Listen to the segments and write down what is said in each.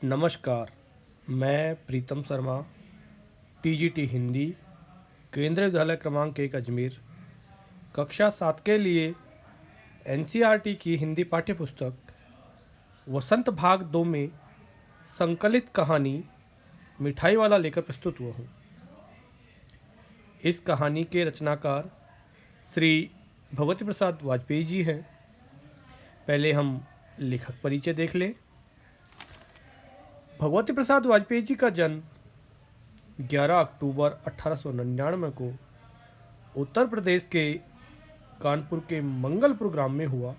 नमस्कार, मैं प्रीतम शर्मा, टीजीटी हिंदी, केंद्रीय विद्यालय क्रमांक 1 अजमेर, कक्षा 7 के लिए एनसीईआरटी की हिंदी पाठ्यपुस्तक वसंत भाग 2 में संकलित कहानी मिठाई वाला लेकर प्रस्तुत हुआ हूँ। इस कहानी के रचनाकार श्री भगवती प्रसाद वाजपेयी जी हैं। पहले हम लेखक परिचय देख लें। भगवती प्रसाद वाजपेयी जी का जन्म 11 अक्टूबर 1899 को उत्तर प्रदेश के कानपुर के मंगलपुर ग्राम में हुआ।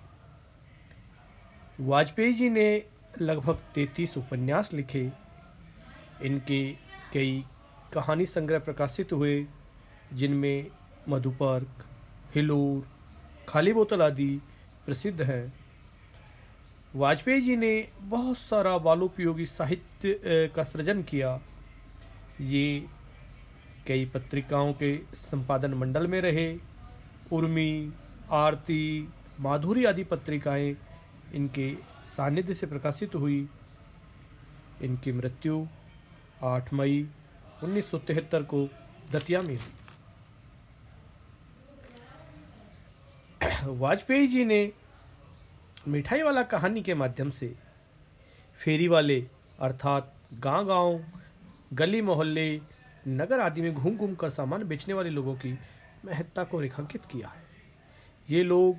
वाजपेयी जी ने लगभग 33 उपन्यास लिखे। इनके कई कहानी संग्रह प्रकाशित हुए, जिनमें मधुपर्क, हिलोर, खाली बोतल आदि प्रसिद्ध हैं। वाजपेयी जी ने बहुत सारा बालोपयोगी साहित्य का सृजन किया। ये कई पत्रिकाओं के संपादन मंडल में रहे। उर्मी, आरती, माधुरी आदि पत्रिकाएं इनके सानिध्य से प्रकाशित हुई। इनकी मृत्यु 8 मई 1973 को दतिया में हुई। वाजपेयी जी ने मिठाई वाला कहानी के माध्यम से फेरी वाले अर्थात गांव-गांव, गली मोहल्ले, नगर आदि में घूम घूम कर सामान बेचने वाले लोगों की महत्ता को रेखांकित किया है। ये लोग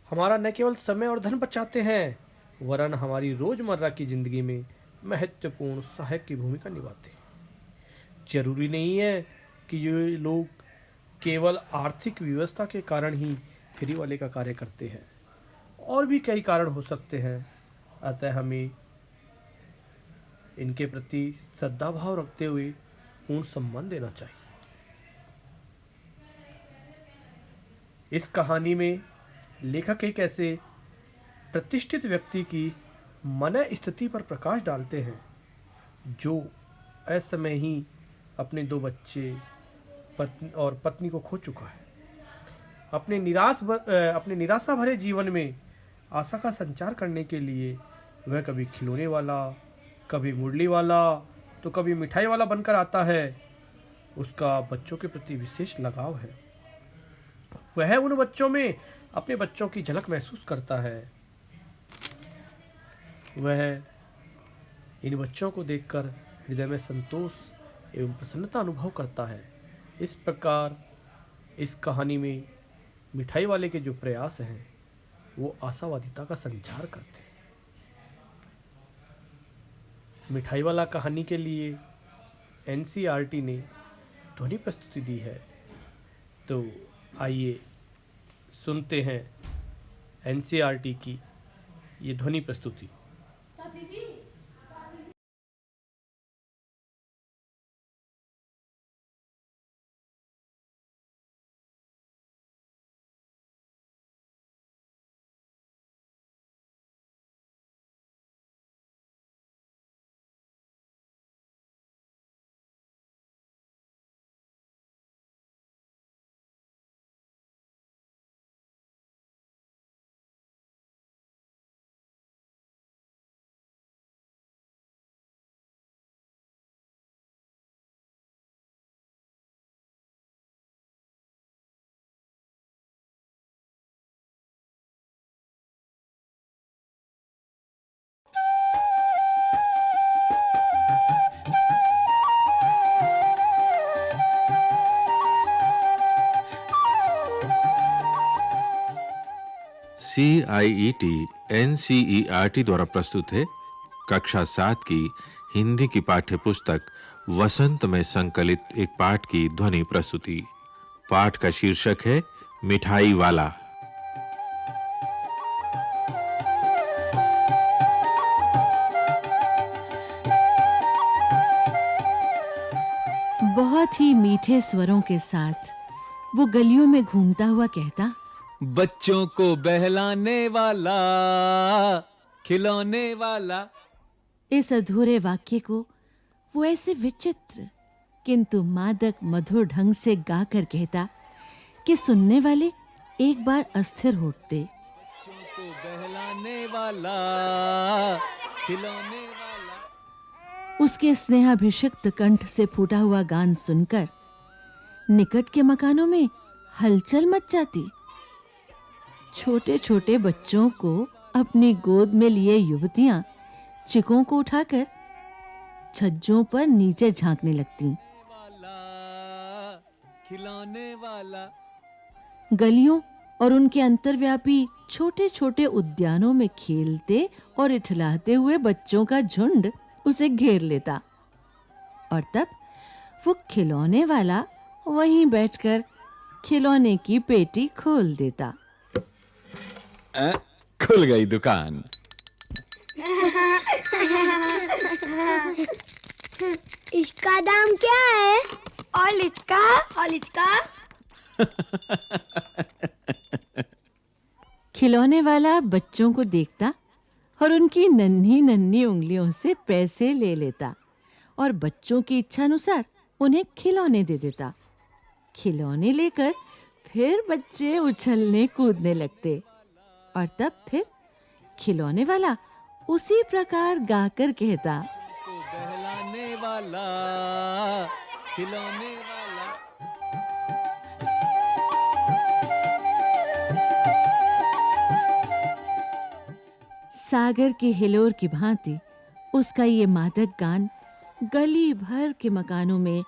हमारा न केवल समय और धन बचाते हैं, वरन हमारी रोजमर्रा की जिंदगी में महत्वपूर्ण सहायक की भूमिका निभाते हैं। जरूरी नहीं है कि ये लोग केवल आर्थिक व्यवस्था के कारण ही फेरी वाले का कार्य करते हैं, और भी कई कारण हो सकते हैं। अतः हमें इनके प्रति श्रद्धा भाव रखते हुए पूर्ण सम्मान देना चाहिए। इस कहानी में लेखक एक ऐसे प्रतिष्ठित व्यक्ति की मन स्थिति पर प्रकाश डालते हैं जो असमय ही अपने 2 बच्चे पत्नी को खो चुका है। अपने निराशा भरे जीवन में आशा का संचार करने के लिए वह कभी खिलौने वाला, कभी मुरली वाला, तो कभी मिठाई वाला बनकर आता है। उसका बच्चों के प्रति विशेष लगाव है। वह उन बच्चों में अपने बच्चों की झलक महसूस करता है। वह इन बच्चों को देखकर हृदय में संतोष एवं प्रसन्नता अनुभव करता है। इस प्रकार इस कहानी में मिठाई वाले के जो प्रयास हैं वो आशावादिता का संचार करते हैं। मिठाई वाला कहानी के लिए एनसीईआरटी ने ध्वनि प्रस्तुति दी है। तो आइए सुनते हैं एनसीईआरटी की ये ध्वनि प्रस्तुति। CIET NCERT द्वारा प्रस्तुत है कक्षा 7 की हिंदी की पाठ्य पुस्तक वसंत में संकलित एक पाठ की ध्वनि प्रस्तुति। पाठ का शीर्षक है मिठाई वाला। बहुत ही मीठे स्वरों के साथ वो गलियों में घूमता हुआ कहता, बच्चों को बहलाने वाला, खिलौने वाला। इस अधूरे वाक्य को वो ऐसे विचित्र किंतु मादक मधुर ढंग से गाकर कहता कि सुनने वाले एक बार अस्थिर होते। बच्चों को बहलाने वाला, खिलौने वाला। उसके स्नेहाभिषिक्त कंठ से फूटा हुआ गान सुनकर निकट के मकानों में हलचल मच जाती। छोटे-छोटे बच्चों को अपनी गोद में लिए युवतियां चिकों को उठाकर छज्जों पर नीचे झांकने लगती। वाला खिलौने वाला। गलियों और उनके अंतर्व्यापी छोटे-छोटे उद्यानों में खेलते और इठलाते हुए बच्चों का झुंड उसे घेर लेता और तब वो खिलौने वाला वहीं बैठकर खिलौने की पेटी खोल देता। खुल गई दुकान। इसका दाम क्या है? और इसका? खिलौने वाला बच्चों को देखता और उनकी नन्ही-नन्ही उंगलियों से पैसे ले लेता और बच्चों की इच्छा अनुसार उन्हें खिलौने दे देता। खिलौने लेकर फिर बच्चे उछलने कूदने लगते और तब फिर खिलौने वाला उसी प्रकार गाकर कहता, को बहलाने वाला खिलौने वाला। सागर के हिलोर की भांति उसका ये मादक गान गली भर के मकानों में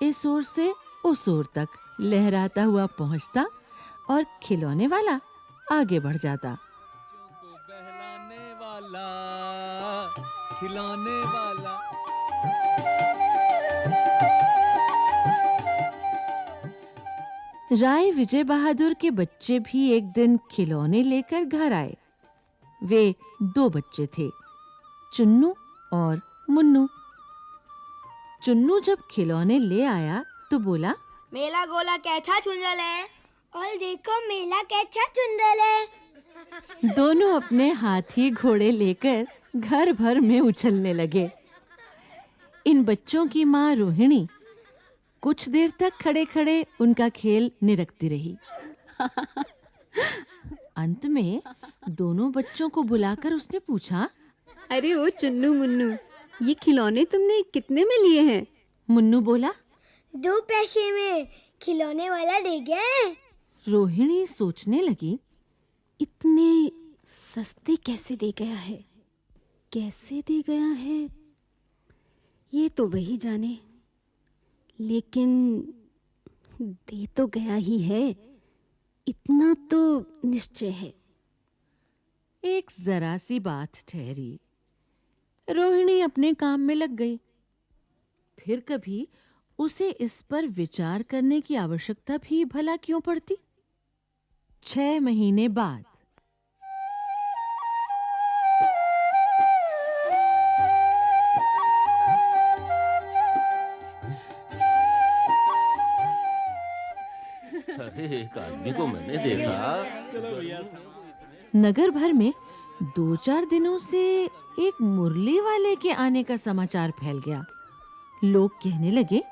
इस ओर से उस ओर तक लहराता हुआ पहुंचता और खिलौने वाला आगे बढ़ जाता। को बहलाने वाला खिलौने वाला। राय विजय बहादुर के बच्चे भी एक दिन खिलौने लेकर घर आए। वे 2 बच्चे थे, चुन्नू और मुन्नू। चुन्नू जब खिलौने ले आया तो बोला, मेला गोला कैसा चुंदल है? और देखो मेला कैसा चुंदल है। दोनों अपने हाथी घोड़े लेकर घर भर में उछलने लगे। इन बच्चों की माँ रोहिणी कुछ देर तक खड़े-खड़े उनका खेल निरखती रही। अंत में दोनों बच्चों को बुलाकर उसने पूछा, अरे ओ चुन्नू मुन्नू, ये खिलौने तुमने कितने में लिए हैं? मुन्नू बोला, 2 पैसे में खिलौने वाला दे गया है। रोहिणी सोचने लगी, इतने सस्ते कैसे दे गया है? कैसे दे गया है? ये तो वही जाने। लेकिन दे तो गया ही है, इतना तो निश्चय है। एक जरा सी बात ठहरी। रोहिणी अपने काम में लग गई। फिर कभी उसे इस पर विचार करने की आवश्यकता भी भला क्यों पड़ती? 6 महीने बाद अरे एक आदमी को मैंने देखा। नगर भर में 2-4 दिनों से एक मुरली वाले के आने का समाचार फैल गया। लोग कहने लगे,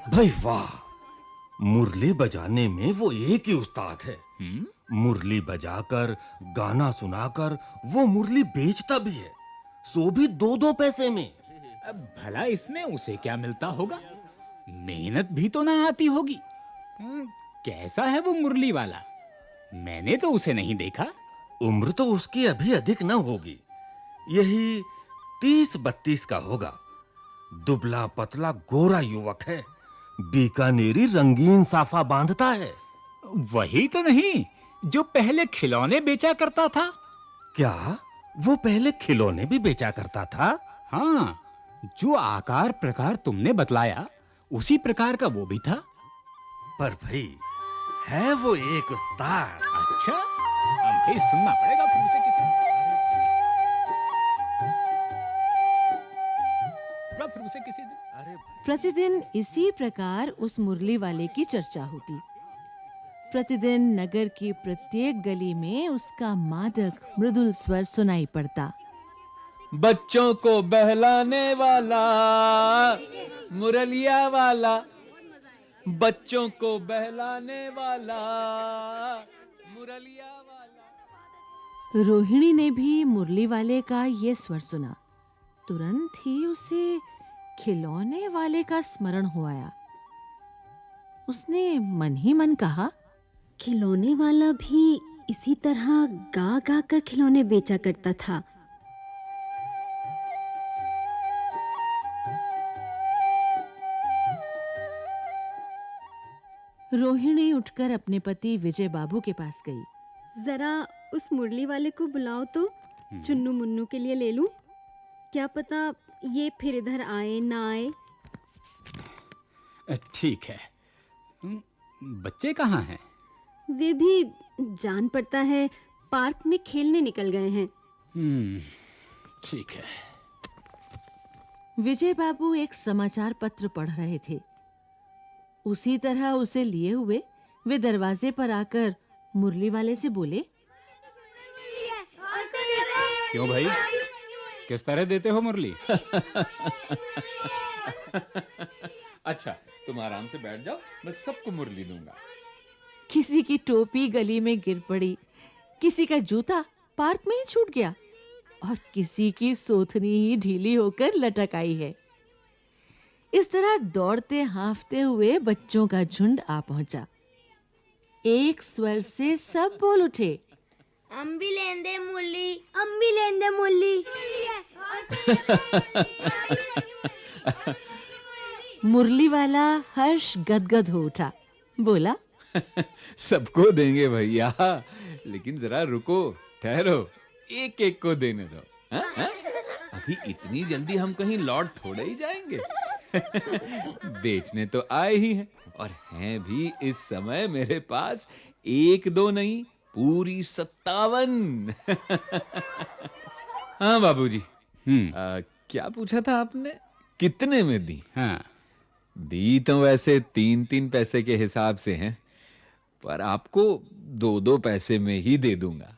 भाई वाह, मुरली बजाने में वो एक ही उस्ताद है। मुरली बजाकर गाना सुनाकर वो मुरली बेचता भी है, सो भी 2-2 पैसे में। अब भला इसमें उसे क्या मिलता होगा? मेहनत भी तो ना आती होगी। कैसा है वो मुरली वाला? मैंने तो उसे नहीं देखा। उम्र तो उसकी अभी अधिक न होगी, यही 30-32 का होगा। दुबला पतला गोरा युवक है, बीकानेरी रंगीन साफा बांधता है। वही तो नहीं जो पहले खिलौने बेचा करता था? क्या वो पहले खिलौने भी बेचा करता था? हाँ, जो आकार प्रकार तुमने बतलाया उसी प्रकार का वो भी था। पर भाई है वो एक उस्ताद। अच्छा, अब भाई सुनना पड़ेगा फिर उसे किसी दिन। प्रतिदिन इसी प्रकार उस मुरली वाले की चर्चा होती। प्रतिदिन नगर की प्रत्येक गली में उसका मादक मृदुल स्वर सुनाई पड़ता। बच्चों को बहलाने वाला मुरलिया वाला, बच्चों को बहलाने वाला मुरलिया वाला। रोहिणी ने भी मुरली वाले का ये स्वर सुना। तुरंत ही उसे खिलौने वाले का स्मरण हो आया। उसने मन ही मन कहा, खिलौने वाला भी इसी तरह गा गा कर खिलौने बेचा करता था। रोहिणी उठकर अपने पति विजय बाबू के पास गई। जरा उस मुरली वाले को बुलाओ तो चुन्नू मुन्नू के लिए ले लूं। क्या पता ये फिर इधर आए ना आए। ठीक है। बच्चे कहाँ हैं? वे भी जान पड़ता है पार्क में खेलने निकल गए हैं। ठीक है। विजय बाबू एक समाचार पत्र पढ़ रहे थे। उसी तरह उसे लिए हुए वे दरवाजे पर आकर मुरली वाले से बोले, क्यों भाई, किस तरह देते हो मुरली? अच्छा, तुम आराम से बैठ जाओ, मैं सबको मुरली दूंगा। किसी की टोपी गली में गिर पड़ी, किसी का जूता पार्क में ही छूट गया और किसी की सोथनी ही ढीली होकर लटक आई है। इस तरह दौड़ते हाँफते हुए बच्चों का झुंड आ पहुंचा। एक स्वर से सब बोल उठे, हम भी लेंदे मुरली, हम भी लेंदे मुरली। मुरली वाला हर्ष गदगद हो उठा, बोला, सबको देंगे भैया, लेकिन जरा रुको, ठहरो, एक एक को देने दो। हा? हा? अभी इतनी जल्दी हम कहीं लौट थोड़े ही जाएंगे। बेचने तो आए ही हैं, और हैं भी इस समय मेरे पास 1-2 नहीं, पूरी 57। हाँ बाबूजी। क्या पूछा था आपने? कितने में दी? हाँ, दी तो वैसे 3-3 पैसे के हिसाब से हैं, पर आपको 2-2 पैसे में ही दे दूंगा।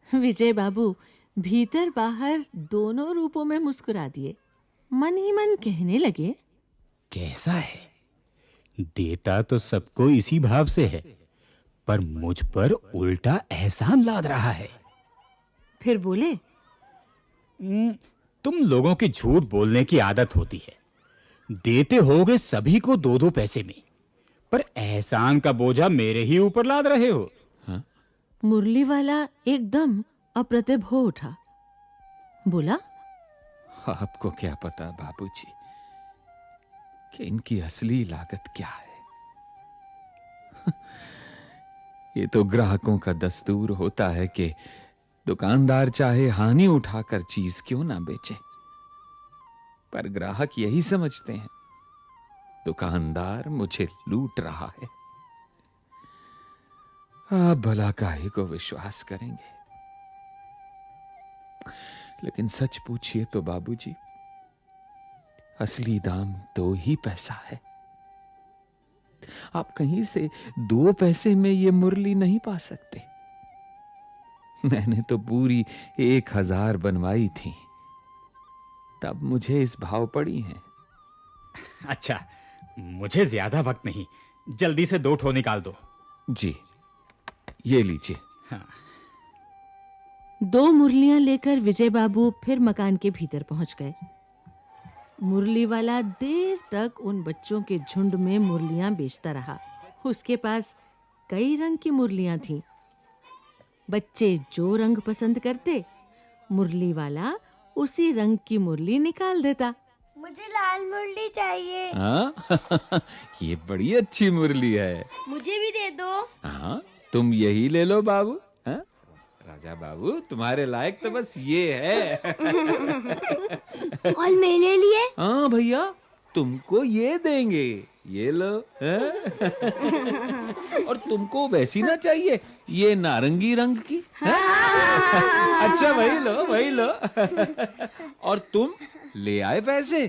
विजय बाबू भीतर बाहर दोनों रूपों में मुस्कुरा दिए। मन ही मन कहने लगे, कैसा है? देता तो सबको इसी भाव से है, पर मुझ पर उल्टा एहसान लाद रहा है। फिर बोले, तुम लोगों की झूठ बोलने की आदत होती है। देते होगे सभी को 2-2 पैसे में, पर एहसान का बोझा मेरे ही ऊपर लाद रहे हो। हाँ? मुरली वाला एकदम अप्रतिभ हो उठा, बोला, आपको क्या पता बाबूजी कि इनकी असली लागत क्या है? ये तो ग्राहकों का दस्तूर होता है कि दुकानदार चाहे हानि उठाकर चीज क्यों ना बेचे, पर ग्राहक यही समझते हैं दुकानदार मुझे लूट रहा है। आप भला काहे को विश्वास करेंगे? लेकिन सच पूछिए तो बाबूजी, असली दाम 2 ही पैसा है। आप कहीं से 2 पैसे में ये मुरली नहीं पा सकते। मैंने तो पूरी 1000 बनवाई थी, तब मुझे इस भाव पड़ी है। अच्छा, मुझे ज्यादा वक्त नहीं, जल्दी से 2 ठो निकाल दो। जी, ये लीजिए। हाँ। 2 मुरलियां लेकर विजय बाबू फिर मकान के भीतर पहुंच गए। मुरली वाला देर तक उन बच्चों के झुंड में मुरलियां बेचता रहा। उसके पास कई रंग की मुरलियां थीं। बच्चे जो रंग पसंद करते, मुरली वाला उसी रंग की मुरली निकाल देता। मुझे लाल मुरली चाहिए। हाँ? ये बड़ी अच्छी मुरली है। मुझे भी दे दो। हाँ, तुम यही ले लो बाबू। हाँ? राजा बाबू, तुम्हारे लायक तो बस ये है। और मेरे लिए? हाँ भैया, तुमको ये देंगे, ये लो। और तुमको वैसी ना चाहिए, ये नारंगी रंग की? अच्छा, वही लो, वही लो। और तुम ले आए पैसे?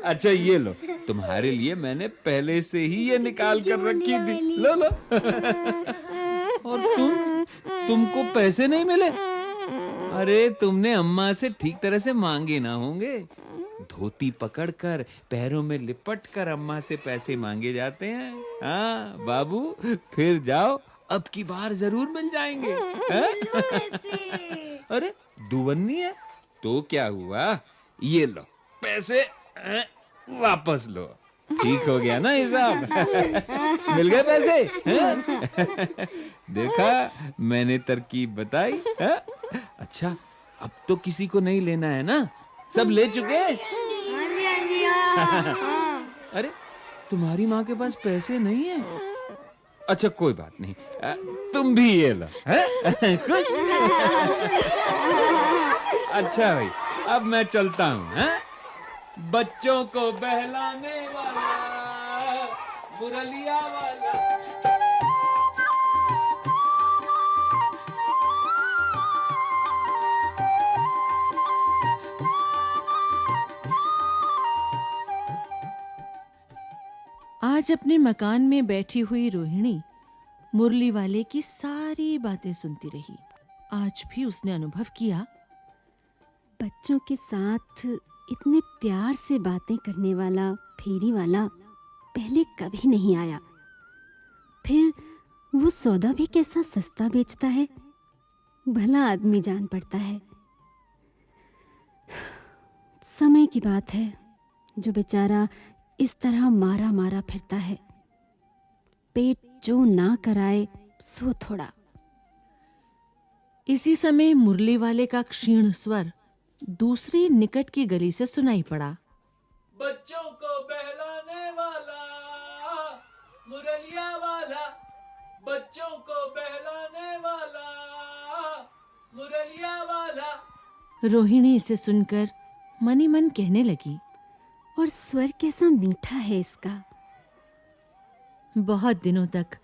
अच्छा, ये लो, तुम्हारे लिए मैंने पहले से ही ये निकाल कर रखी थी। लो लो। और तुमको पैसे नहीं मिले? अरे, तुमने अम्मा से ठीक तरह से मांगे ना होंगे। धोती पकड़कर पैरों में लिपट कर अम्मा से पैसे मांगे जाते हैं। हाँ बाबू, फिर जाओ, अब की बार जरूर मिल जाएंगे। अरे दुवन्नी है तो क्या हुआ, ये लो पैसे, वापस लो। ठीक हो गया ना हिसाब? मिल गए पैसे, हैं? देखा, मैंने तरकीब बताई, हैं? अच्छा, अब तो किसी को नहीं लेना है ना, सब ले चुके? हाँ जी, हाँ जी, हाँ। अरे, तुम्हारी माँ के पास पैसे नहीं है? अच्छा, कोई बात नहीं, तुम भी ये लो, हैं? खुश? अच्छा भाई, अब मैं चलता हूँ, हैं? बच्चों को बहलाने वाला, मुरलिया वाला। आज अपने मकान में बैठी हुई रोहिणी मुरली वाले की सारी बातें सुनती रही। आज भी उसने अनुभव किया, बच्चों के साथ इतने प्यार से बातें करने वाला फेरी वाला पहले कभी नहीं आया। फिर वो सौदा भी कैसा सस्ता बेचता है, भला आदमी जान पड़ता है। समय की बात है जो बेचारा इस तरह मारा मारा फिरता है। पेट जो ना कराए सो थोड़ा। इसी समय मुरली वाले का क्षीण स्वर दूसरी निकट की गली से सुनाई पड़ा। बच्चों को बहलाने वाला, मुरलिया वाला, बच्चों को बहलाने वाला, मुरलिया वाला। रोहिणी इसे सुनकर मनी मन कहने लगी, और स्वर कैसा मीठा है इसका। बहुत दिनों तक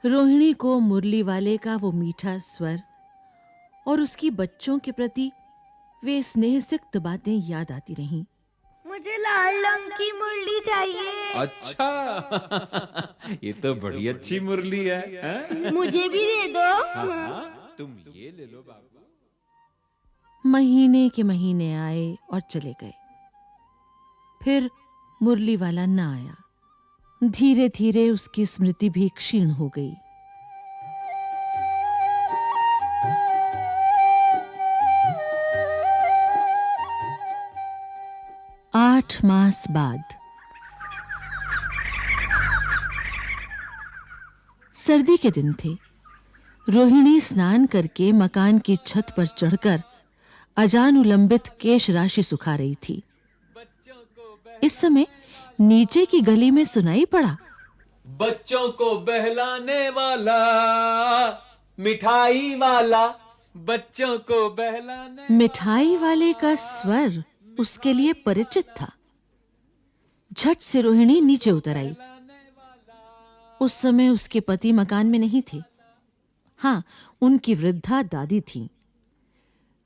रोहिणी को मुरली वाले का वो मीठा स्वर और उसकी बच्चों के प्रति वे स्नेह सिक्त बातें याद आती रहीं। मुझे लाल रंग की मुरली चाहिए। अच्छा, ये तो बड़ी अच्छी मुरली है, हैं? मुझे भी दे दो। हाँ, तुम ये ले लो बाबू। महीने के महीने आए और चले गए। फिर मुरली वाला न आया। धीरे धीरे उसकी स्मृति भी क्षीण हो गई। आठ मास बाद सर्दी के दिन थे। रोहिणी स्नान करके मकान की छत पर चढ़कर अजान उलंबित केश राशि सुखा रही थी। इस समय नीचे की गली में सुनाई पड़ा, बच्चों को बहलाने वाला, मिठाई वाला, बच्चों को बहलाने। मिठाई वाले का स्वर उसके लिए परिचित था। झट से रोहिणी नीचे उतर आई। उस समय उसके पति मकान में नहीं थे। हाँ, उनकी वृद्धा दादी थी।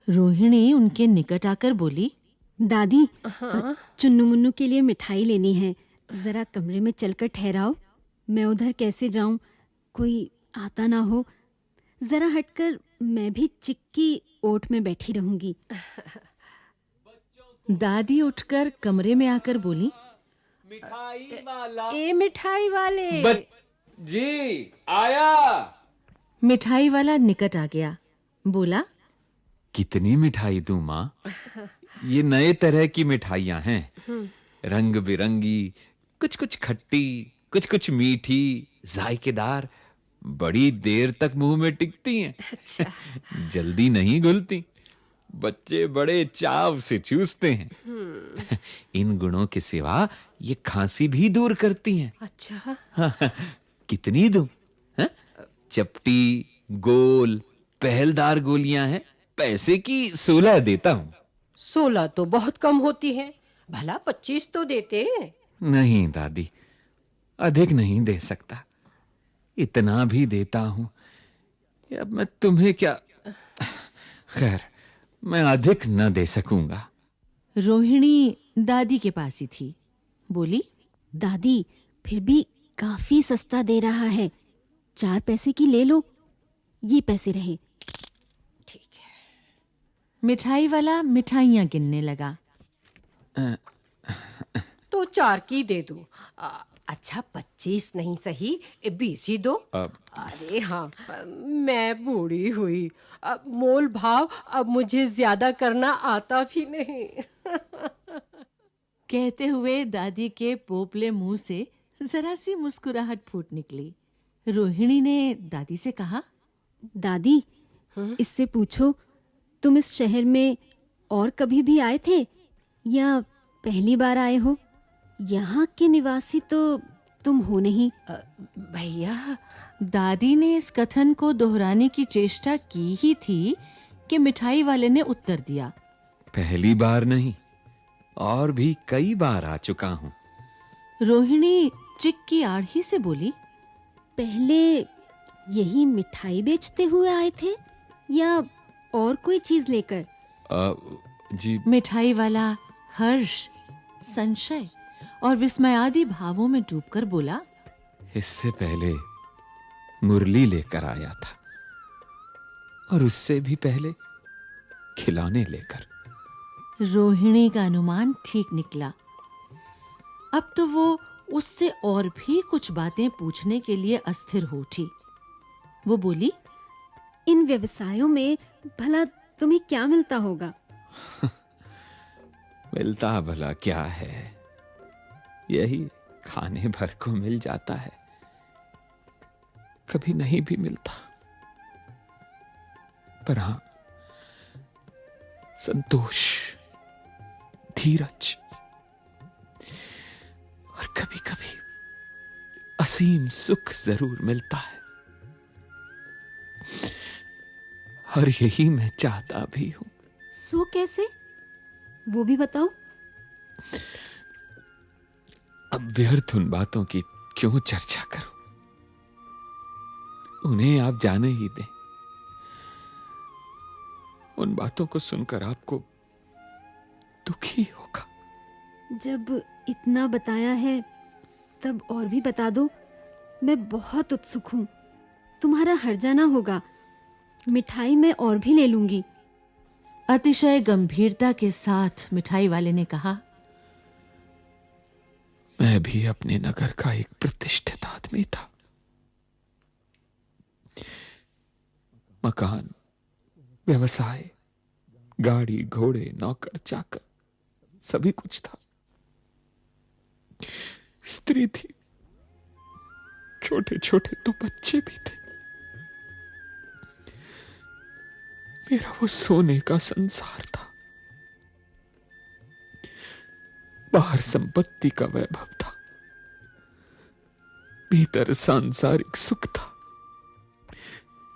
रोहिणी उनके निकट आकर बोली, दादी, चुन्नू मुन्नू के लिए मिठाई लेनी है, जरा कमरे में चलकर ठहराओ। मैं उधर कैसे जाऊं, कोई आता ना हो। जरा हटकर मैं भी चिक्की ओट में बैठी रहूंगी। दादी उठकर कमरे में आकर बोली, मिठाई वाला, ए मिठाई वाले। जी आया। मिठाई वाला निकट आ गया, बोला, कितनी मिठाई दूं माँ? ये नए तरह की मिठाइयां हैं, रंग बिरंगी, कुछ कुछ खट्टी, कुछ कुछ मीठी, जायकेदार, बड़ी देर तक मुंह में टिकती हैं। अच्छा। जल्दी नहीं घुलती, बच्चे बड़े चाव से चूसते हैं। इन गुणों के सिवा ये खांसी भी दूर करती हैं। अच्छा। कितनी दूं? हैं? चपटी, गोल, पहलदार गोलियां हैं, पैसे की 16 देता हूं। 16 तो बहुत कम होती है, भला 25 तो देते। नहीं दादी, अधिक नहीं दे सकता। इतना भी देता हूं, अब मैं तुम्हें क्या। खैर, मैं अधिक न दे सकूंगा। रोहिणी दादी के पास ही थी, बोली, दादी, फिर भी काफी सस्ता दे रहा है, 4 पैसे की ले लो, ये पैसे रहे। ठीक है। मिठाई वाला मिठाइयां गिनने लगा। तो 4 की दे दो। अच्छा 25 नहीं सही 20 ही दो। अरे हाँ, मैं बूढ़ी हुई, अब मोल भाव अब मुझे ज्यादा करना आता भी नहीं। कहते हुए दादी के पोपले मुंह से जरा सी मुस्कुराहट फूट निकली। रोहिणी ने दादी से कहा, दादी, इससे पूछो, तुम इस शहर में और कभी भी आए थे या पहली बार आए हो? यहाँ के निवासी तो तुम हो नहीं। भैया, दादी ने इस कथन को दोहराने की चेष्टा की ही थी कि मिठाई वाले ने उत्तर दिया, पहली बार नहीं, और भी कई बार आ चुका हूँ। रोहिणी चिक की आड़ी से बोली, पहले यही मिठाई बेचते हुए आए थे या और कोई चीज लेकर? जी, मिठाई वाला हर्ष, संशय और विस्मयादि भावों में डूबकर बोला, इससे पहले मुरली लेकर आया था, और उससे भी पहले खिलौने लेकर। रोहिणी का अनुमान ठीक निकला। अब तो वो उससे और भी कुछ बातें पूछने के लिए अस्थिर हो उठी। वो बोली, इन व्यवसायों में भला तुम्हें क्या मिलता होगा? मिलता भला क्या है, यही खाने भर को मिल जाता है, कभी नहीं भी मिलता। पर हां, संतोष, धीरज और कभी कभी असीम सुख जरूर मिलता है, और यही मैं चाहता भी हूं। सो कैसे, वो भी बताओ। अब व्यर्थ उन बातों की क्यों चर्चा करूं, उन्हें आप जाने ही दें। उन बातों को सुनकर आपको दुखी होगा। जब इतना बताया है तब और भी बता दो, मैं बहुत उत्सुक हूं। तुम्हारा हर्जा होगा, मिठाई मैं और भी ले लूंगी। अतिशय गंभीरता के साथ मिठाई वाले ने कहा, मैं भी अपने नगर का एक प्रतिष्ठित आदमी था। मकान, व्यवसाय, गाड़ी घोड़े, नौकर चाकर, सभी कुछ था। स्त्री थी, छोटे छोटे तो बच्चे भी थे। मेरा वो सोने का संसार था। बाहर संपत्ति का वैभव था, भीतर सांसारिक सुख था।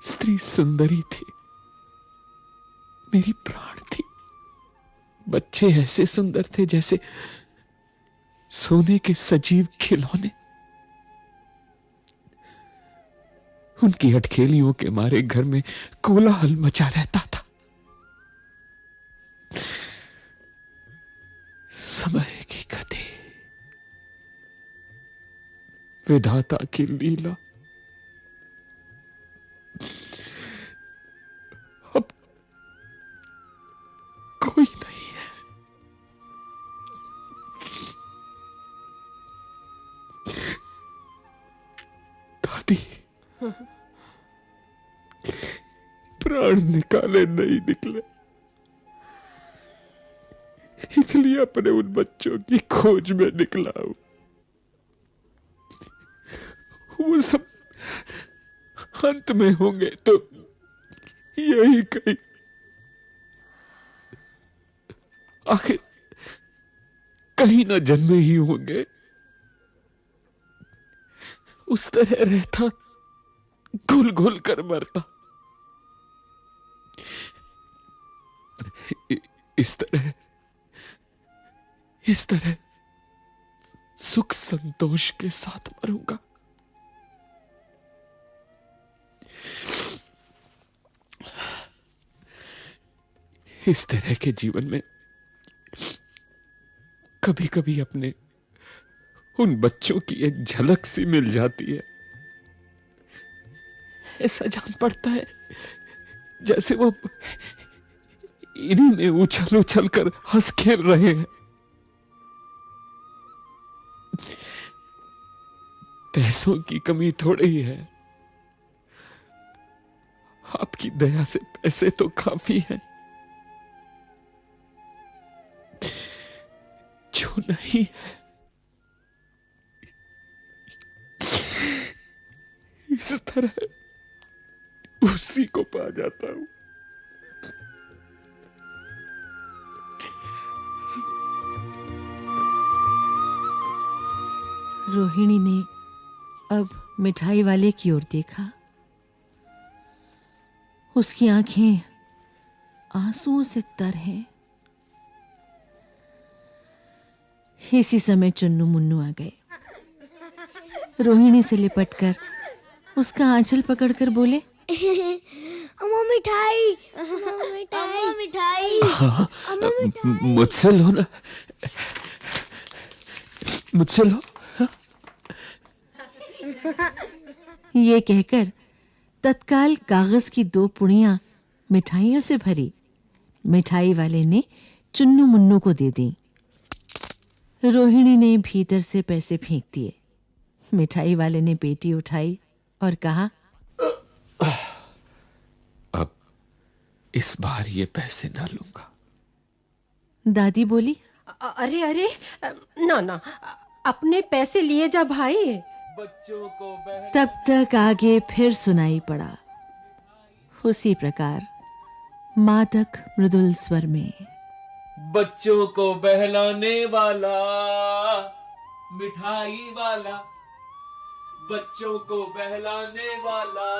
स्त्री सुंदरी थी, मेरी प्राण थी। बच्चे ऐसे सुंदर थे जैसे सोने के सजीव खिलौने। उनकी अटखेलियों के मारे घर में कोलाहल मचा रहता था। समय की गति, विधाता की लीला, अब कोई नहीं है। दादी, प्राण निकाले नहीं निकले, इसलिए अपने उन बच्चों की खोज में निकला हूं। वो सब अंत में होंगे तो यही कहीं, आखिर कहीं ना जन्मे ही होंगे। उस तरह रहता, घुल घुल कर मरता। इस तरह सुख संतोष के साथ मरूंगा। इस तरह के जीवन में कभी कभी अपने उन बच्चों की एक झलक सी मिल जाती है। ऐसा जान पड़ता है जैसे वो इन्हीं में उछल उछल कर हंस खेल रहे हैं। पैसों की कमी थोड़ी ही है, आपकी दया से पैसे तो काफी हैं। जो नहीं है, इस तरह उसी को पा जाता हूं। रोहिणी ने अब मिठाई वाले की ओर देखा। उसकी आंखें आंसुओं से तर हैं। इसी समय चुन्नू मुन्नू आ गए। रोहिणी से लिपटकर उसका आंचल पकड़कर बोले, अम्मा मिठाई, अम्मा मिठाई, अम्मा मिठाई, अम्मा मिठाई। मुझसे लो ना, मुझसे लो। ये कहकर तत्काल कागज की 2 पुड़ियां मिठाइयों से भरी मिठाई वाले ने चुन्नू मुन्नू को दे दी। रोहिणी ने भीतर से पैसे फेंक दिए। मिठाई वाले ने पेटी उठाई और कहा, अब इस बार ये पैसे ना लूंगा। दादी बोली, अरे अरे, ना ना, अपने पैसे लिए जा भाई। तब तक आगे फिर सुनाई पड़ा उसी प्रकार मादक मृदुल स्वर में, बच्चों को बहलाने वाला मिठाई वाला, बच्चों को बहलाने वाला